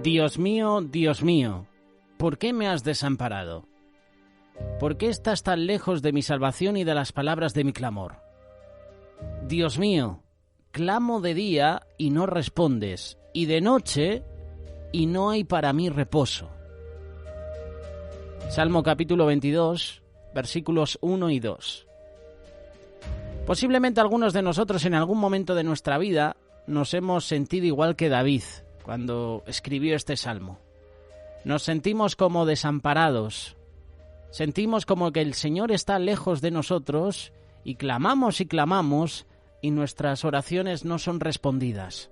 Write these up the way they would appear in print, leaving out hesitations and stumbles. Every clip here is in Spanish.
Dios mío, ¿por qué me has desamparado? ¿Por qué estás tan lejos de mi salvación y de las palabras de mi clamor? Dios mío, clamo de día y no respondes, y de noche y no hay para mí reposo. Salmo capítulo 22, versículos 1 y 2. Posiblemente algunos de nosotros en algún momento de nuestra vida nos hemos sentido igual que David cuando escribió este salmo. Nos sentimos como desamparados, sentimos como que el Señor está lejos de nosotros y clamamos y nuestras oraciones no son respondidas.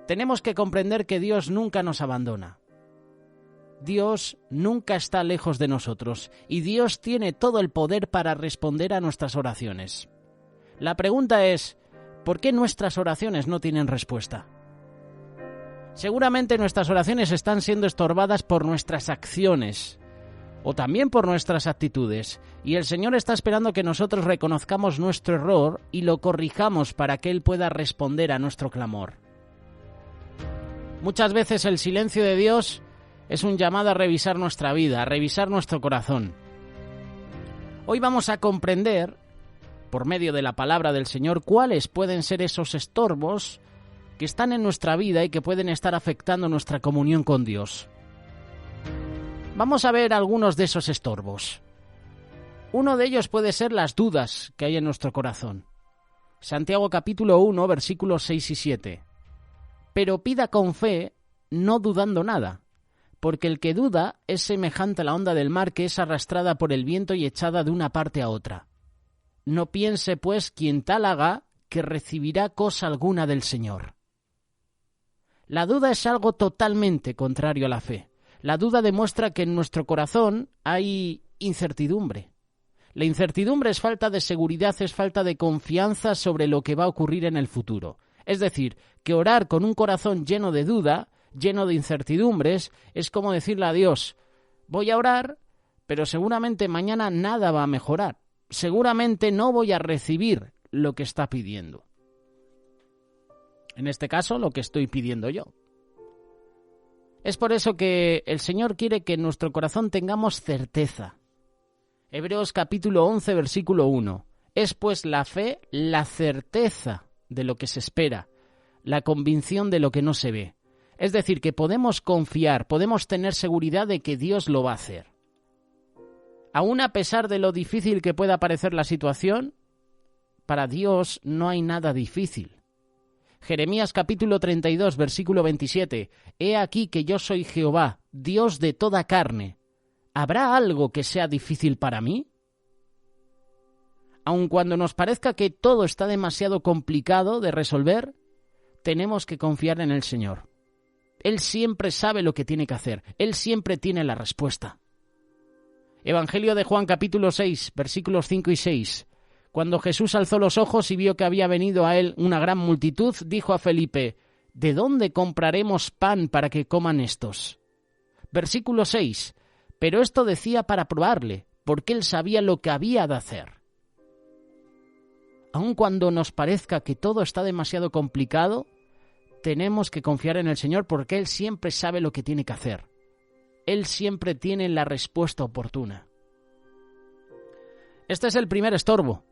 Tenemos que comprender que Dios nunca nos abandona. Dios nunca está lejos de nosotros y Dios tiene todo el poder para responder a nuestras oraciones. La pregunta es, ¿por qué nuestras oraciones no tienen respuesta? Seguramente nuestras oraciones están siendo estorbadas por nuestras acciones o también por nuestras actitudes, y el Señor está esperando que nosotros reconozcamos nuestro error y lo corrijamos para que Él pueda responder a nuestro clamor. Muchas veces el silencio de Dios es un llamado a revisar nuestra vida, a revisar nuestro corazón. Hoy vamos a comprender, por medio de la palabra del Señor, cuáles pueden ser esos estorbos que están en nuestra vida y que pueden estar afectando nuestra comunión con Dios. Vamos a ver algunos de esos estorbos. Uno de ellos puede ser las dudas que hay en nuestro corazón. Santiago capítulo 1, versículos 6 y 7. Pero pida con fe, no dudando nada, porque el que duda es semejante a la onda del mar que es arrastrada por el viento y echada de una parte a otra. No piense, pues, quien tal haga, que recibirá cosa alguna del Señor. La duda es algo totalmente contrario a la fe. La duda demuestra que en nuestro corazón hay incertidumbre. La incertidumbre es falta de seguridad, es falta de confianza sobre lo que va a ocurrir en el futuro. Es decir, que orar con un corazón lleno de duda, lleno de incertidumbres, es como decirle a Dios, voy a orar, pero seguramente mañana nada va a mejorar. Seguramente no voy a recibir lo que está pidiendo. En este caso, lo que estoy pidiendo yo. Es por eso que el Señor quiere que en nuestro corazón tengamos certeza. Hebreos capítulo 11, versículo 1. Es pues la fe la certeza de lo que se espera, la convicción de lo que no se ve. Es decir, que podemos confiar, podemos tener seguridad de que Dios lo va a hacer. Aún a pesar de lo difícil que pueda parecer la situación, para Dios no hay nada difícil. Jeremías capítulo 32, versículo 27. He aquí que yo soy Jehová, Dios de toda carne. ¿Habrá algo que sea difícil para mí? Aun cuando nos parezca que todo está demasiado complicado de resolver, tenemos que confiar en el Señor. Él siempre sabe lo que tiene que hacer. Él siempre tiene la respuesta. Evangelio de Juan capítulo 6, versículos 5 y 6. Cuando Jesús alzó los ojos y vio que había venido a él una gran multitud, dijo a Felipe, ¿de dónde compraremos pan para que coman estos? Versículo 6. Pero esto decía para probarle, porque él sabía lo que había de hacer. Aun cuando nos parezca que todo está demasiado complicado, tenemos que confiar en el Señor porque Él siempre sabe lo que tiene que hacer. Él siempre tiene la respuesta oportuna. Este es el primer estorbo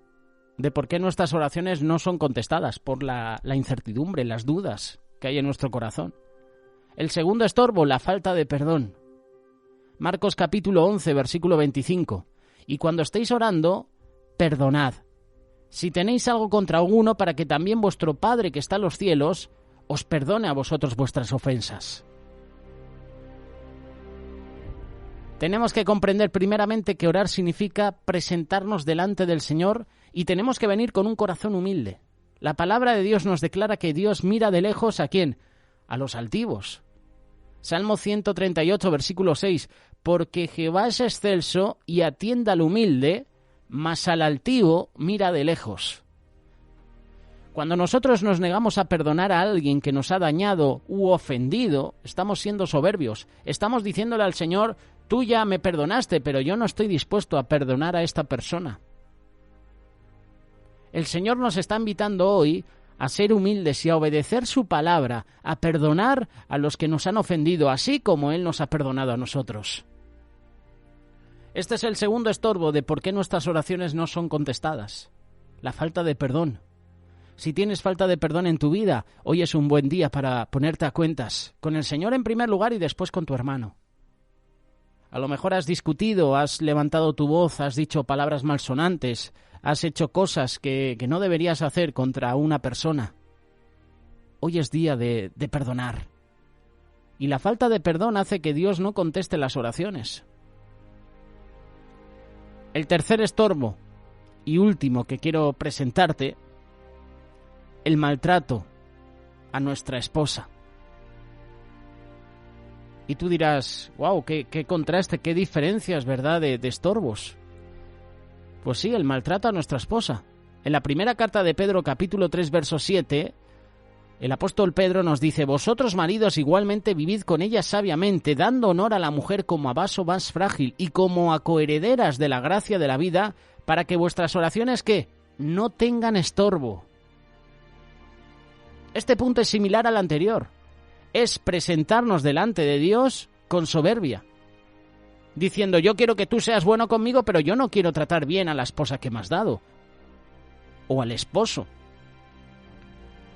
de por qué nuestras oraciones no son contestadas, por la incertidumbre, las dudas que hay en nuestro corazón. El segundo estorbo, la falta de perdón. Marcos capítulo 11, versículo 25. Y cuando estéis orando, perdonad. Si tenéis algo contra alguno, para que también vuestro Padre que está en los cielos os perdone a vosotros vuestras ofensas. Tenemos que comprender primeramente que orar significa presentarnos delante del Señor y tenemos que venir con un corazón humilde. La palabra de Dios nos declara que Dios mira de lejos ¿a quién? A los altivos. Salmo 138, versículo 6. Porque Jehová es excelso y atiende al humilde, mas al altivo mira de lejos. Cuando nosotros nos negamos a perdonar a alguien que nos ha dañado u ofendido, estamos siendo soberbios. Estamos diciéndole al Señor, tú ya me perdonaste, pero yo no estoy dispuesto a perdonar a esta persona. El Señor nos está invitando hoy a ser humildes y a obedecer su palabra, a perdonar a los que nos han ofendido, así como Él nos ha perdonado a nosotros. Este es el segundo estorbo de por qué nuestras oraciones no son contestadas: la falta de perdón. Si tienes falta de perdón en tu vida, hoy es un buen día para ponerte a cuentas, con el Señor en primer lugar y después con tu hermano. A lo mejor has discutido, has levantado tu voz, has dicho palabras malsonantes, has hecho cosas que no deberías hacer contra una persona. Hoy es día de perdonar. Y la falta de perdón hace que Dios no conteste las oraciones. El tercer estorbo y último que quiero presentarte: el maltrato a nuestra esposa. Y tú dirás, wow, qué contraste, qué diferencias, ¿verdad?, de estorbos. Pues sí, el maltrato a nuestra esposa. En la primera carta de Pedro, capítulo 3, verso 7, el apóstol Pedro nos dice: vosotros, maridos, igualmente vivid con ella sabiamente, dando honor a la mujer como a vaso más frágil y como a coherederas de la gracia de la vida, para que vuestras oraciones, ¿qué?, no tengan estorbo. Este punto es similar al anterior. Es presentarnos delante de Dios con soberbia, diciendo: yo quiero que tú seas bueno conmigo, pero yo no quiero tratar bien a la esposa que me has dado, o al esposo.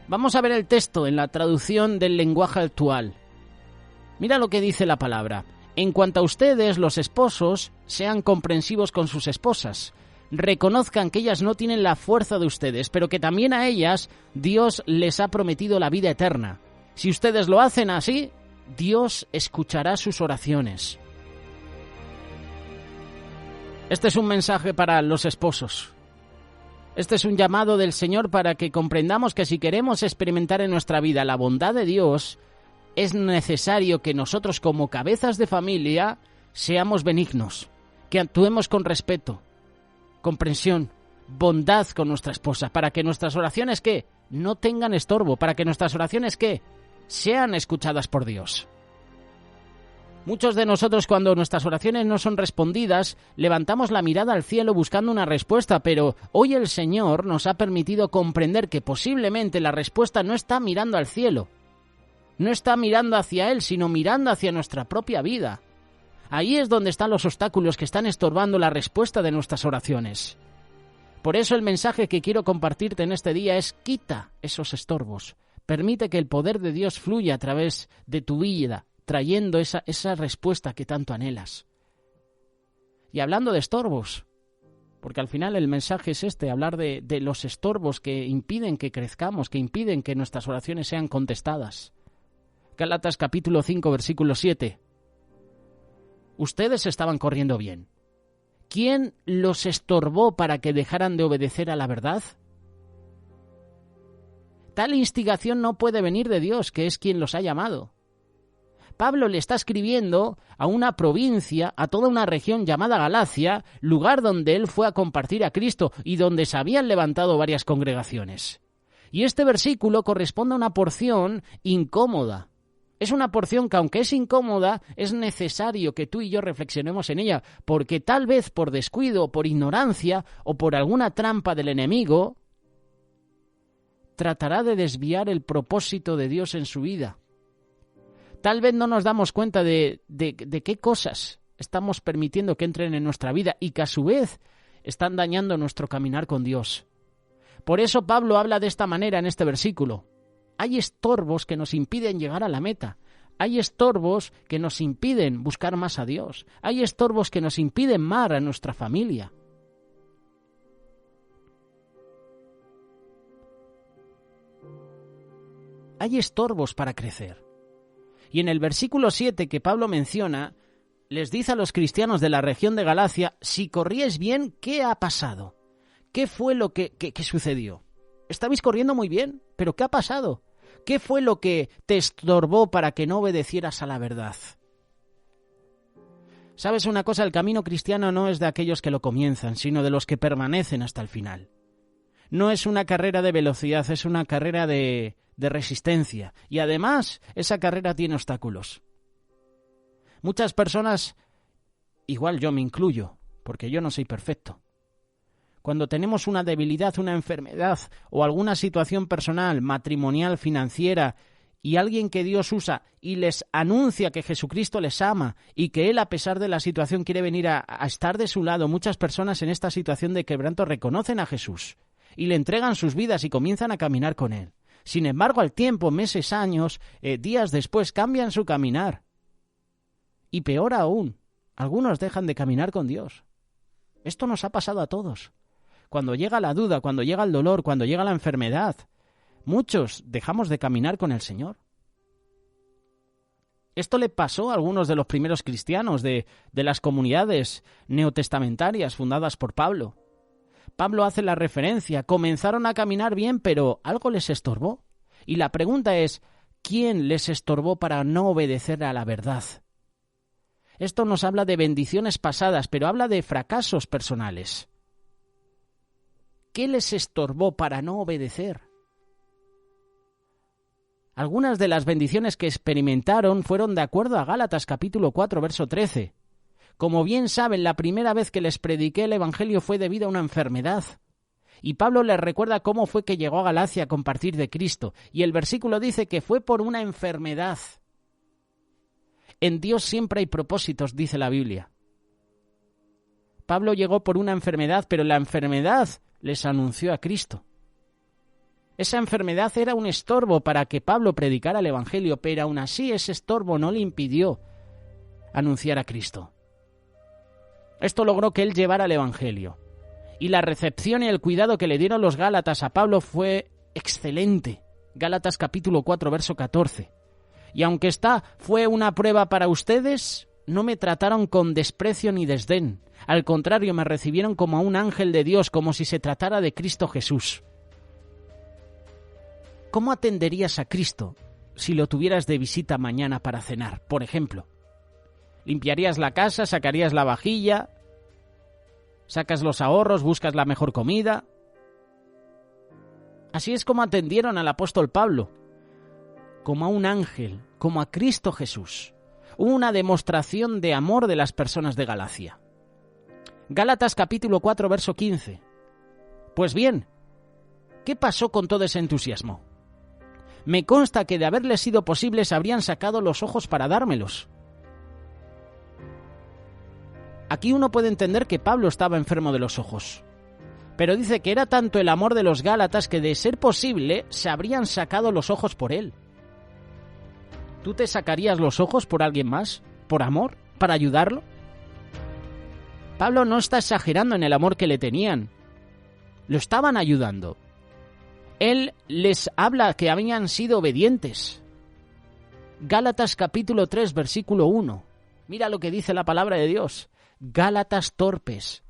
Vamos a ver el texto en la traducción del lenguaje actual. Mira lo que dice la palabra: en cuanto a ustedes, los esposos, sean comprensivos con sus esposas. Reconozcan que ellas no tienen la fuerza de ustedes, pero que también a ellas Dios les ha prometido la vida eterna. Si ustedes lo hacen así, Dios escuchará sus oraciones. Este es un mensaje para los esposos. Este es un llamado del Señor para que comprendamos que si queremos experimentar en nuestra vida la bondad de Dios, es necesario que nosotros, como cabezas de familia, seamos benignos, que actuemos con respeto, comprensión, bondad con nuestra esposa, para que nuestras oraciones, ¿qué?, no tengan estorbo, para que nuestras oraciones, ¿qué?, sean escuchadas por Dios. Muchos de nosotros, cuando nuestras oraciones no son respondidas, levantamos la mirada al cielo buscando una respuesta, pero hoy el Señor nos ha permitido comprender que posiblemente la respuesta no está mirando al cielo, no está mirando hacia Él, sino mirando hacia nuestra propia vida. Ahí es donde están los obstáculos que están estorbando la respuesta de nuestras oraciones. Por eso el mensaje que quiero compartirte en este día es: quita esos estorbos. Permite que el poder de Dios fluya a través de tu vida, trayendo esa respuesta que tanto anhelas. Y hablando de estorbos, porque al final el mensaje es hablar de los estorbos que impiden que crezcamos, que impiden que nuestras oraciones sean contestadas. Gálatas capítulo 5, versículo 7. Ustedes estaban corriendo bien. ¿Quién los estorbó para que dejaran de obedecer a la verdad? Tal instigación no puede venir de Dios, que es quien los ha llamado. Pablo le está escribiendo a una provincia, a toda una región llamada Galacia, lugar donde él fue a compartir a Cristo y donde se habían levantado varias congregaciones. Y este versículo corresponde a una porción incómoda. Es una porción que, aunque es incómoda, es necesario que tú y yo reflexionemos en ella, porque tal vez por descuido, por ignorancia o por alguna trampa del enemigo, tratará de desviar el propósito de Dios en su vida. Tal vez no nos damos cuenta de qué cosas estamos permitiendo que entren en nuestra vida y que a su vez están dañando nuestro caminar con Dios. Por eso Pablo habla de esta manera en este versículo. Hay estorbos que nos impiden llegar a la meta. Hay estorbos que nos impiden buscar más a Dios. Hay estorbos que nos impiden amar a nuestra familia. Hay estorbos para crecer. Y en el versículo 7 que Pablo menciona, les dice a los cristianos de la región de Galacia: si corríais bien, ¿qué ha pasado? ¿Qué fue lo que sucedió? Estabais corriendo muy bien, pero ¿qué ha pasado? ¿Qué fue lo que te estorbó para que no obedecieras a la verdad? ¿Sabes una cosa? El camino cristiano no es de aquellos que lo comienzan, sino de los que permanecen hasta el final. No es una carrera de velocidad, es una carrera de resistencia. Y además, esa carrera tiene obstáculos. Muchas personas, igual yo me incluyo, porque yo no soy perfecto, Cuando tenemos una debilidad, una enfermedad o alguna situación personal, matrimonial, financiera, y alguien que Dios usa y les anuncia que Jesucristo les ama y que Él, a pesar de la situación, quiere venir a estar de su lado, muchas personas en esta situación de quebranto reconocen a Jesús y le entregan sus vidas y comienzan a caminar con Él. Sin embargo, al tiempo, meses, años, días después, cambian su caminar. Y peor aún, algunos dejan de caminar con Dios. Esto nos ha pasado a todos. Cuando llega la duda, cuando llega el dolor, cuando llega la enfermedad, muchos dejamos de caminar con el Señor. Esto le pasó a algunos de los primeros cristianos de las comunidades neotestamentarias fundadas por Pablo. Pablo hace la referencia, comenzaron a caminar bien, pero algo les estorbó. Y la pregunta es, ¿quién les estorbó para no obedecer a la verdad? Esto nos habla de bendiciones pasadas, pero habla de fracasos personales. ¿Qué les estorbó para no obedecer? Algunas de las bendiciones que experimentaron fueron de acuerdo a Gálatas capítulo 4, verso 13. Como bien saben, la primera vez que les prediqué el Evangelio fue debido a una enfermedad. Y Pablo les recuerda cómo fue que llegó a Galacia a compartir de Cristo. Y el versículo dice que fue por una enfermedad. En Dios siempre hay propósitos, dice la Biblia. Pablo llegó por una enfermedad, pero la enfermedad les anunció a Cristo. Esa enfermedad era un estorbo para que Pablo predicara el Evangelio, pero aún así ese estorbo no le impidió anunciar a Cristo. Esto logró que él llevara el Evangelio. Y la recepción y el cuidado que le dieron los Gálatas a Pablo fue excelente. Gálatas capítulo 4, verso 14. Y aunque esta fue una prueba para ustedes, no me trataron con desprecio ni desdén. Al contrario, me recibieron como a un ángel de Dios, como si se tratara de Cristo Jesús. ¿Cómo atenderías a Cristo si lo tuvieras de visita mañana para cenar, por ejemplo? ¿Limpiarías la casa, sacarías la vajilla, sacas los ahorros, buscas la mejor comida? Así es como atendieron al apóstol Pablo, como a un ángel, como a Cristo Jesús. Hubo una demostración de amor de las personas de Galacia. Gálatas capítulo 4, verso 15. Pues bien, ¿qué pasó con todo ese entusiasmo? Me consta que de haberles sido posible se habrían sacado los ojos para dármelos. Aquí uno puede entender que Pablo estaba enfermo de los ojos, pero dice que era tanto el amor de los Gálatas que, de ser posible, se habrían sacado los ojos por él. ¿Tú te sacarías los ojos por alguien más? ¿Por amor? ¿Para ayudarlo? Pablo no está exagerando en el amor que le tenían. Lo estaban ayudando. Él les habla que habían sido obedientes. Gálatas capítulo 3, versículo 1. Mira lo que dice la palabra de Dios. Gálatas torpes,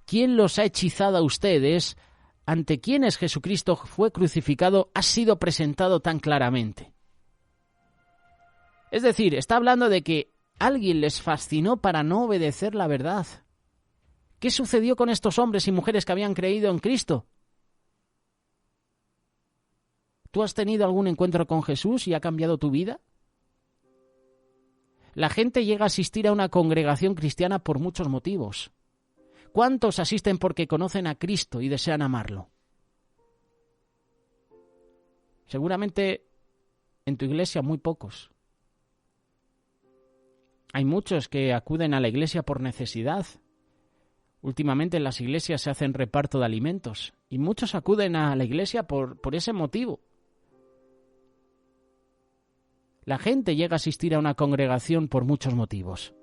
¿quién los ha hechizado a ustedes? ¿Ante quienes Jesucristo fue crucificado ha sido presentado tan claramente? Es decir, está hablando de que alguien les fascinó para no obedecer la verdad. ¿Qué sucedió con estos hombres y mujeres que habían creído en Cristo? ¿Tú has tenido algún encuentro con Jesús y ha cambiado tu vida? La gente llega a asistir a una congregación cristiana por muchos motivos. ¿Cuántos asisten porque conocen a Cristo y desean amarlo? Seguramente en tu iglesia muy pocos. Hay muchos que acuden a la iglesia por necesidad. Últimamente en las iglesias se hacen reparto de alimentos y muchos acuden a la iglesia por ese motivo. La gente llega a asistir a una congregación por muchos motivos.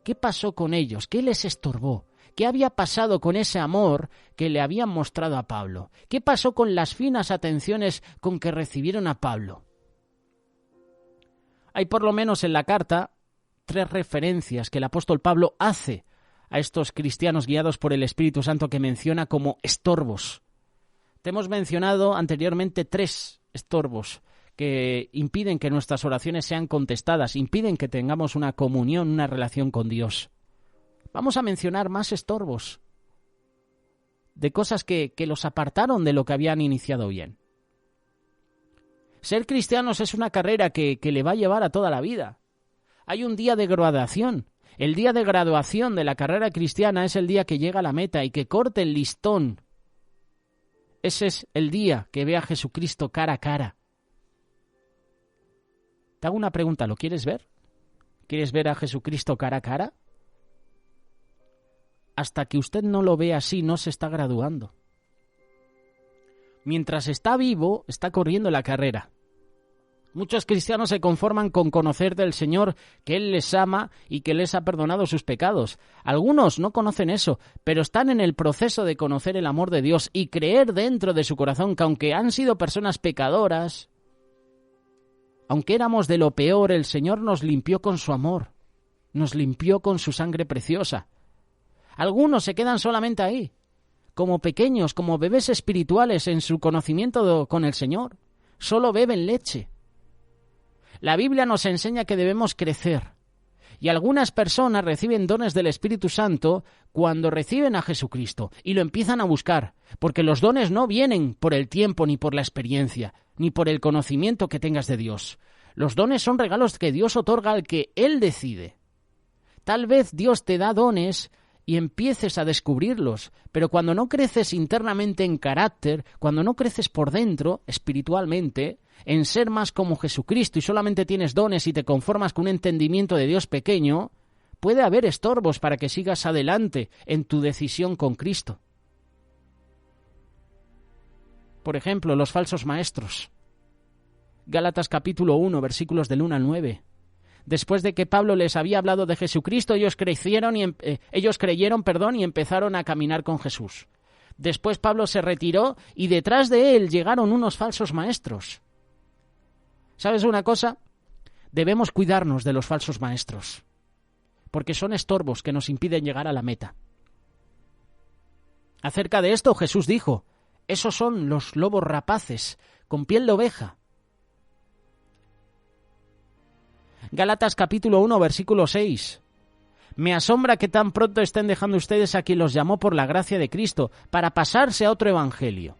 ¿Qué pasó con ellos? ¿Qué les estorbó? ¿Qué había pasado con ese amor que le habían mostrado a Pablo? ¿Qué pasó con las finas atenciones con que recibieron a Pablo? Hay por lo menos en la carta 3 referencias que el apóstol Pablo hace a estos cristianos guiados por el Espíritu Santo que menciona como estorbos. Te hemos mencionado anteriormente 3 estorbos que impiden que nuestras oraciones sean contestadas, impiden que tengamos una comunión, una relación con Dios. Vamos a mencionar más estorbos de cosas que los apartaron de lo que habían iniciado bien. Ser cristianos es una carrera que le va a llevar a toda la vida. Hay un día de graduación El día de graduación de la carrera cristiana es el día que llega a la meta y que corte el listón. Ese es el día que ve a Jesucristo cara a cara. Te hago una pregunta, ¿lo quieres ver? ¿Quieres ver a Jesucristo cara a cara? Hasta que usted no lo vea así, no se está graduando. Mientras está vivo, está corriendo la carrera. Muchos cristianos se conforman con conocer del Señor que Él les ama y que les ha perdonado sus pecados. Algunos no conocen eso, pero están en el proceso de conocer el amor de Dios y creer dentro de su corazón que aunque han sido personas pecadoras, aunque éramos de lo peor, el Señor nos limpió con su amor, nos limpió con su sangre preciosa. Algunos se quedan solamente ahí, como pequeños, como bebés espirituales en su conocimiento con el Señor. Solo beben leche. La Biblia nos enseña que debemos crecer. Y algunas personas reciben dones del Espíritu Santo cuando reciben a Jesucristo y lo empiezan a buscar, porque los dones no vienen por el tiempo, ni por la experiencia, ni por el conocimiento que tengas de Dios. Los dones son regalos que Dios otorga al que Él decide. Tal vez Dios te da dones y empieces a descubrirlos, pero cuando no creces internamente en carácter, cuando no creces por dentro, espiritualmente, en ser más como Jesucristo y solamente tienes dones y te conformas con un entendimiento de Dios pequeño, puede haber estorbos para que sigas adelante en tu decisión con Cristo. Por ejemplo, los falsos maestros. Gálatas capítulo 1, versículos del 1 al 9. Después de que Pablo les había hablado de Jesucristo, ellos creyeron y empezaron a caminar con Jesús. Después Pablo se retiró y detrás de él llegaron unos falsos maestros. ¿Sabes una cosa? Debemos cuidarnos de los falsos maestros, porque son estorbos que nos impiden llegar a la meta. Acerca de esto Jesús dijo, esos son los lobos rapaces, con piel de oveja. Gálatas capítulo 1, versículo 6. Me asombra que tan pronto estén dejando ustedes a quien los llamó por la gracia de Cristo para pasarse a otro evangelio.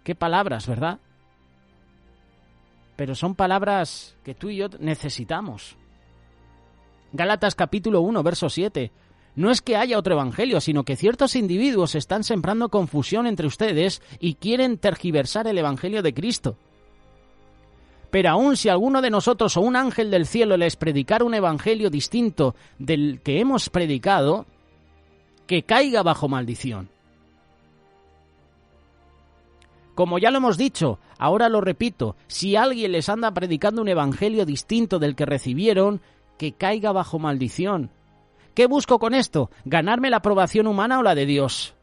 Qué palabras, ¿verdad? Pero son palabras que tú y yo necesitamos. Gálatas capítulo 1, verso 7. No es que haya otro evangelio, sino que ciertos individuos están sembrando confusión entre ustedes y quieren tergiversar el evangelio de Cristo. Pero aun si alguno de nosotros o un ángel del cielo les predicara un evangelio distinto del que hemos predicado, que caiga bajo maldición. Como ya lo hemos dicho, ahora lo repito, si alguien les anda predicando un evangelio distinto del que recibieron, que caiga bajo maldición. ¿Qué busco con esto? ¿Ganarme la aprobación humana o la de Dios?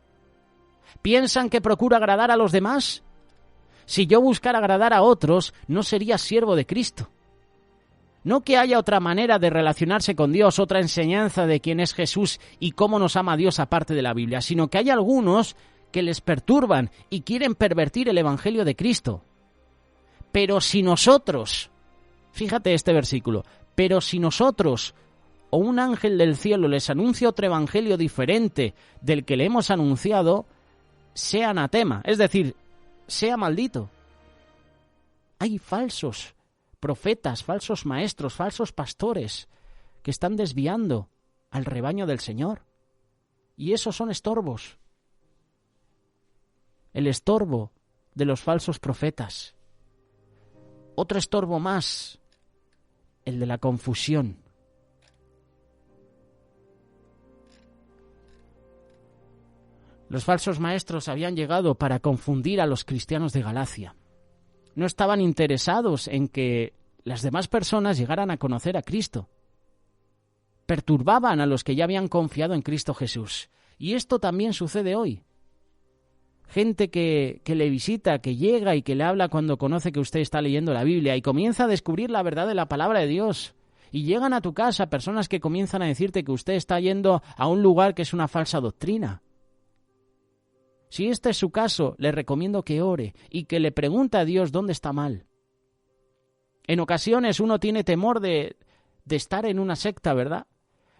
¿Piensan que procuro agradar a los demás? Si yo buscara agradar a otros, no sería siervo de Cristo. No que haya otra manera de relacionarse con Dios, otra enseñanza de quién es Jesús y cómo nos ama Dios aparte de la Biblia, sino que hay algunos que les perturban y quieren pervertir el Evangelio de Cristo. Pero si nosotros, fíjate este versículo, pero si nosotros o un ángel del cielo les anuncia otro Evangelio diferente del que le hemos anunciado, sea anatema, es decir, sea maldito. Hay falsos profetas, falsos maestros, falsos pastores que están desviando al rebaño del Señor. Y esos son estorbos. El estorbo de los falsos profetas. Otro estorbo más, el de la confusión. Los falsos maestros habían llegado para confundir a los cristianos de Galacia. No estaban interesados en que las demás personas llegaran a conocer a Cristo. Perturbaban a los que ya habían confiado en Cristo Jesús. Y esto también sucede hoy. Gente que le visita, que llega y que le habla cuando conoce que usted está leyendo la Biblia y comienza a descubrir la verdad de la palabra de Dios. Y llegan a tu casa personas que comienzan a decirte que usted está yendo a un lugar que es una falsa doctrina. Si este es su caso, le recomiendo que ore y que le pregunte a Dios dónde está mal. En ocasiones uno tiene temor de estar en una secta, ¿verdad?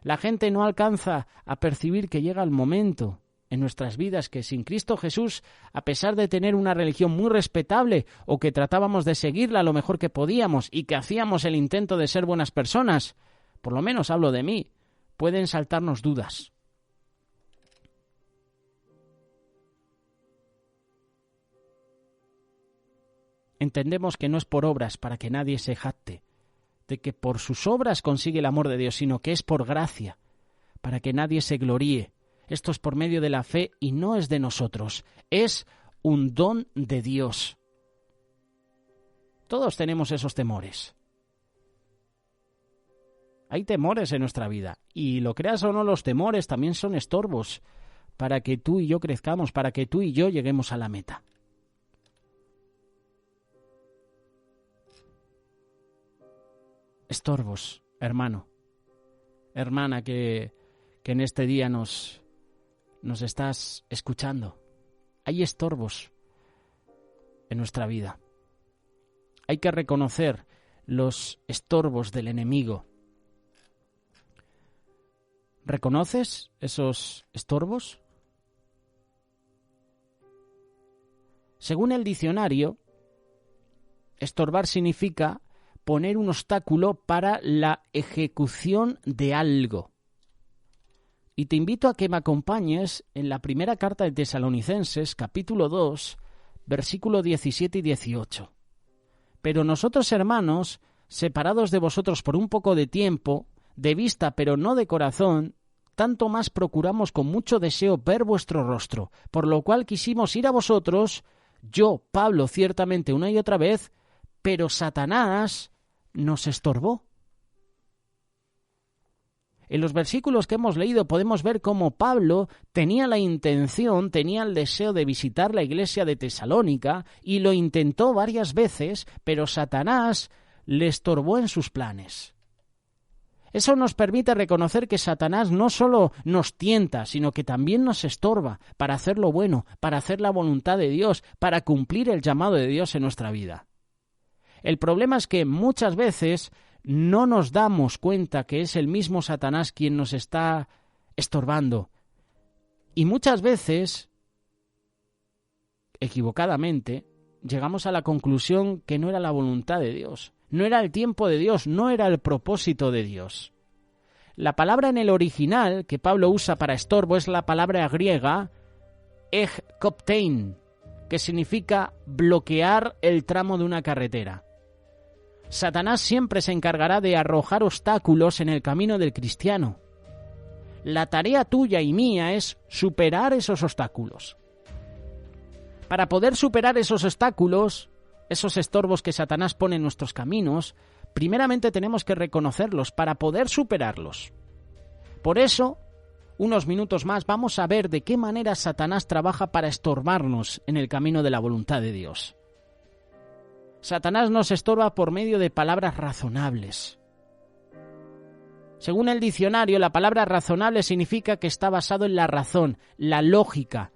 La gente no alcanza a percibir que llega el momento en nuestras vidas que sin Cristo Jesús, a pesar de tener una religión muy respetable o que tratábamos de seguirla lo mejor que podíamos y que hacíamos el intento de ser buenas personas, por lo menos hablo de mí, pueden saltarnos dudas. Entendemos que no es por obras para que nadie se jacte, de que por sus obras consigue el amor de Dios, sino que es por gracia, para que nadie se gloríe. Esto es por medio de la fe y no es de nosotros, es un don de Dios. Todos tenemos esos temores. Hay temores en nuestra vida, y lo creas o no, los temores también son estorbos para que tú y yo crezcamos, para que tú y yo lleguemos a la meta. Estorbos, hermano, hermana que en este día nos estás escuchando. Hay estorbos en nuestra vida. Hay que reconocer los estorbos del enemigo. ¿Reconoces esos estorbos? Según el diccionario, estorbar significa poner un obstáculo para la ejecución de algo. Y te invito a que me acompañes en la primera carta de Tesalonicenses, capítulo 2, versículo 17 y 18. Pero nosotros, hermanos, separados de vosotros por un poco de tiempo, de vista pero no de corazón, tanto más procuramos con mucho deseo ver vuestro rostro, por lo cual quisimos ir a vosotros, yo, Pablo, ciertamente una y otra vez, pero Satanás nos estorbó. En los versículos que hemos leído podemos ver cómo Pablo tenía la intención, tenía el deseo de visitar la iglesia de Tesalónica y lo intentó varias veces, pero Satanás le estorbó en sus planes. Eso nos permite reconocer que Satanás no solo nos tienta, sino que también nos estorba para hacer lo bueno, para hacer la voluntad de Dios, para cumplir el llamado de Dios en nuestra vida. El problema es que muchas veces no nos damos cuenta que es el mismo Satanás quien nos está estorbando. Y muchas veces, equivocadamente, llegamos a la conclusión que no era la voluntad de Dios, no era el tiempo de Dios, no era el propósito de Dios. La palabra en el original que Pablo usa para estorbo es la palabra griega ekoptein, que significa bloquear el tramo de una carretera. Satanás siempre se encargará de arrojar obstáculos en el camino del cristiano. La tarea tuya y mía es superar esos obstáculos. Para poder superar esos obstáculos, esos estorbos que Satanás pone en nuestros caminos, primeramente tenemos que reconocerlos para poder superarlos. Por eso, unos minutos más vamos a ver de qué manera Satanás trabaja para estorbarnos en el camino de la voluntad de Dios. Satanás nos estorba por medio de palabras razonables. Según el diccionario, la palabra razonable significa que está basado en la razón, la lógica,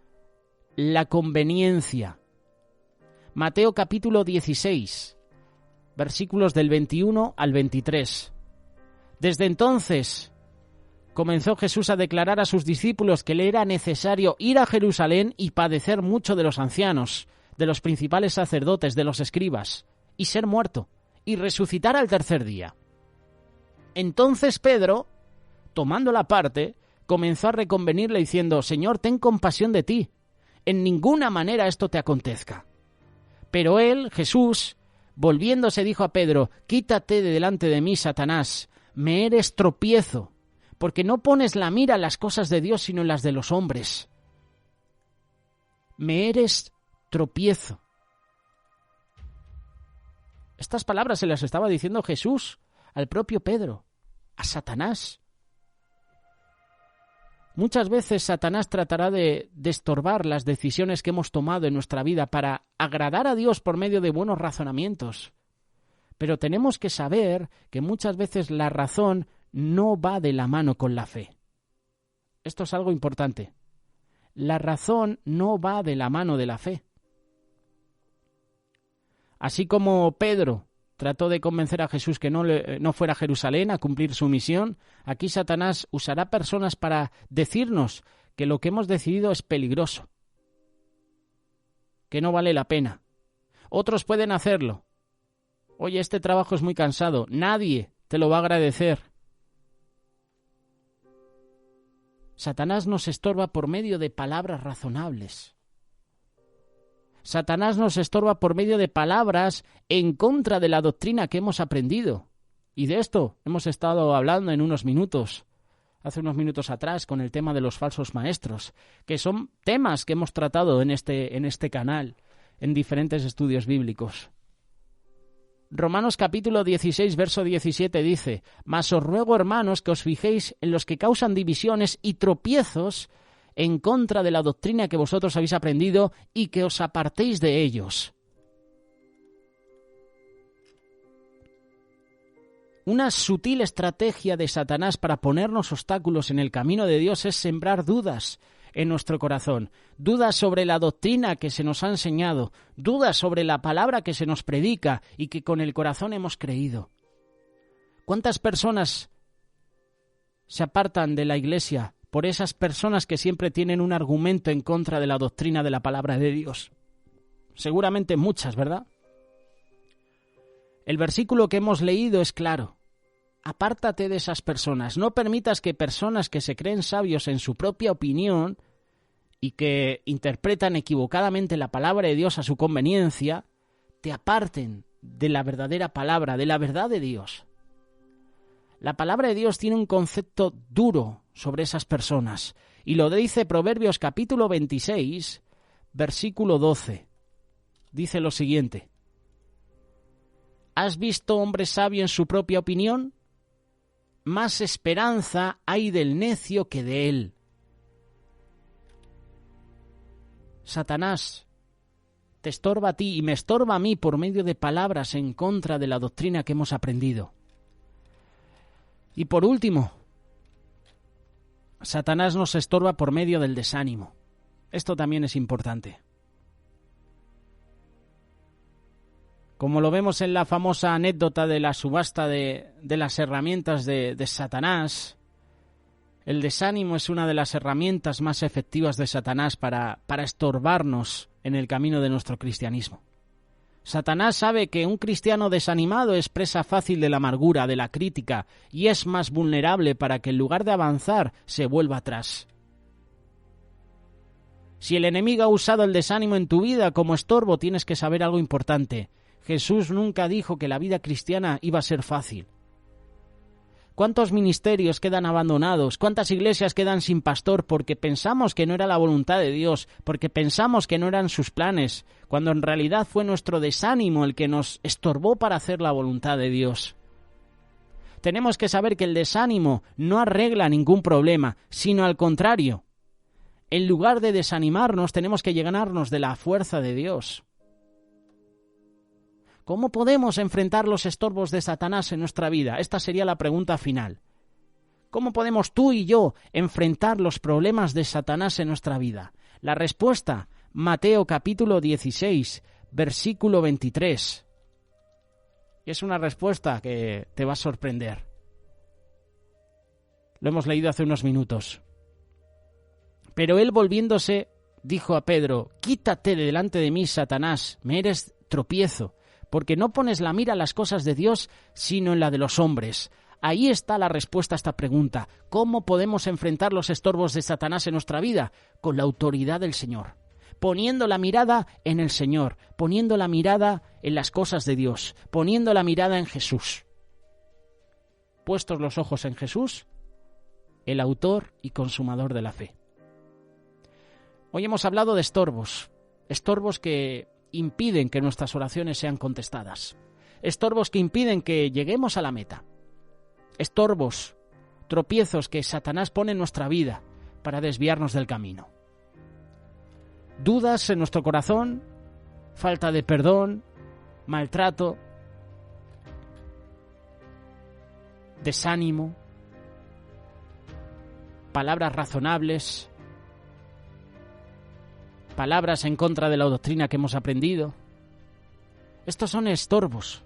la conveniencia. Mateo capítulo 16, versículos del 21 al 23. Desde entonces comenzó Jesús a declarar a sus discípulos que le era necesario ir a Jerusalén y padecer mucho de los ancianos, de los principales sacerdotes, de los escribas, y ser muerto, y resucitar al tercer día. Entonces Pedro, tomándola aparte, comenzó a reconvenirle diciendo: Señor, ten compasión de ti, en ninguna manera esto te acontezca. Pero él, Jesús, volviéndose, dijo a Pedro: Quítate de delante de mí, Satanás, me eres tropiezo, porque no pones la mira en las cosas de Dios, sino en las de los hombres. Me eres tropiezo. Estas palabras se las estaba diciendo Jesús al propio Pedro, a Satanás. Muchas veces Satanás tratará de estorbar las decisiones que hemos tomado en nuestra vida para agradar a Dios por medio de buenos razonamientos. Pero tenemos que saber que muchas veces la razón no va de la mano con la fe. Esto es algo importante. La razón no va de la mano de la fe. Así como Pedro trató de convencer a Jesús que no fuera a Jerusalén a cumplir su misión, aquí Satanás usará personas para decirnos que lo que hemos decidido es peligroso, que no vale la pena. Otros pueden hacerlo. Oye, este trabajo es muy cansado, nadie te lo va a agradecer. Satanás nos estorba por medio de palabras razonables. Satanás nos estorba por medio de palabras en contra de la doctrina que hemos aprendido. Y de esto hemos estado hablando en unos minutos, hace unos minutos atrás, con el tema de los falsos maestros, que son temas que hemos tratado en este canal, en diferentes estudios bíblicos. Romanos capítulo 16, verso 17 dice: «Mas os ruego, hermanos, que os fijéis en los que causan divisiones y tropiezos en contra de la doctrina que vosotros habéis aprendido y que os apartéis de ellos». Una sutil estrategia de Satanás para ponernos obstáculos en el camino de Dios es sembrar dudas en nuestro corazón, dudas sobre la doctrina que se nos ha enseñado, dudas sobre la palabra que se nos predica y que con el corazón hemos creído. ¿Cuántas personas se apartan de la iglesia por esas personas que siempre tienen un argumento en contra de la doctrina de la palabra de Dios? Seguramente muchas, ¿verdad? El versículo que hemos leído es claro. Apártate de esas personas. No permitas que personas que se creen sabios en su propia opinión y que interpretan equivocadamente la palabra de Dios a su conveniencia, te aparten de la verdadera palabra, de la verdad de Dios. La palabra de Dios tiene un concepto duro sobre esas personas, y lo dice Proverbios capítulo 26, versículo 12. Dice lo siguiente: ¿has visto hombre sabio en su propia opinión? Más esperanza hay del necio que de él. Satanás te estorba a ti y me estorba a mí por medio de palabras en contra de la doctrina que hemos aprendido. Y por último, Satanás nos estorba por medio del desánimo. Esto también es importante. Como lo vemos en la famosa anécdota de la subasta de las herramientas de Satanás, el desánimo es una de las herramientas más efectivas de Satanás para estorbarnos en el camino de nuestro cristianismo. Satanás sabe que un cristiano desanimado es presa fácil de la amargura, de la crítica, y es más vulnerable para que en lugar de avanzar se vuelva atrás. Si el enemigo ha usado el desánimo en tu vida como estorbo, tienes que saber algo importante. Jesús nunca dijo que la vida cristiana iba a ser fácil. ¿Cuántos ministerios quedan abandonados? ¿Cuántas iglesias quedan sin pastor porque pensamos que no era la voluntad de Dios, porque pensamos que no eran sus planes, cuando en realidad fue nuestro desánimo el que nos estorbó para hacer la voluntad de Dios? Tenemos que saber que el desánimo no arregla ningún problema, sino al contrario. En lugar de desanimarnos, tenemos que llenarnos de la fuerza de Dios. ¿Cómo podemos enfrentar los estorbos de Satanás en nuestra vida? Esta sería la pregunta final. ¿Cómo podemos tú y yo enfrentar los problemas de Satanás en nuestra vida? La respuesta, Mateo capítulo 16, versículo 23. Y es una respuesta que te va a sorprender. Lo hemos leído hace unos minutos. Pero él, volviéndose, dijo a Pedro: «Quítate de delante de mí, Satanás, me eres tropiezo, porque no pones la mira en las cosas de Dios, sino en la de los hombres». Ahí está la respuesta a esta pregunta. ¿Cómo podemos enfrentar los estorbos de Satanás en nuestra vida? Con la autoridad del Señor. Poniendo la mirada en el Señor, poniendo la mirada en las cosas de Dios, poniendo la mirada en Jesús. Puestos los ojos en Jesús, el autor y consumador de la fe. Hoy hemos hablado de estorbos que impiden que nuestras oraciones sean contestadas, estorbos que impiden que lleguemos a la meta, estorbos, tropiezos que Satanás pone en nuestra vida para desviarnos del camino. Dudas en nuestro corazón, falta de perdón, maltrato, desánimo, palabras razonables, palabras en contra de la doctrina que hemos aprendido. Estos son estorbos,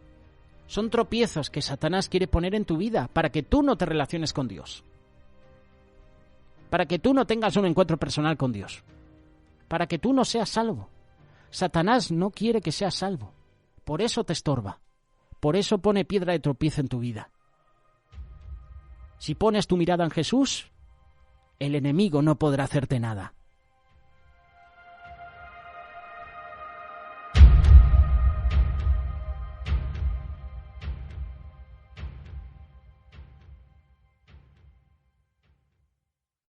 son tropiezos que Satanás quiere poner en tu vida para que tú no te relaciones con Dios, para que tú no tengas un encuentro personal con Dios, para que tú no seas salvo. Satanás no quiere que seas salvo, por eso te estorba, por eso pone piedra de tropiezo en tu vida. Si pones tu mirada en Jesús, el enemigo no podrá hacerte nada.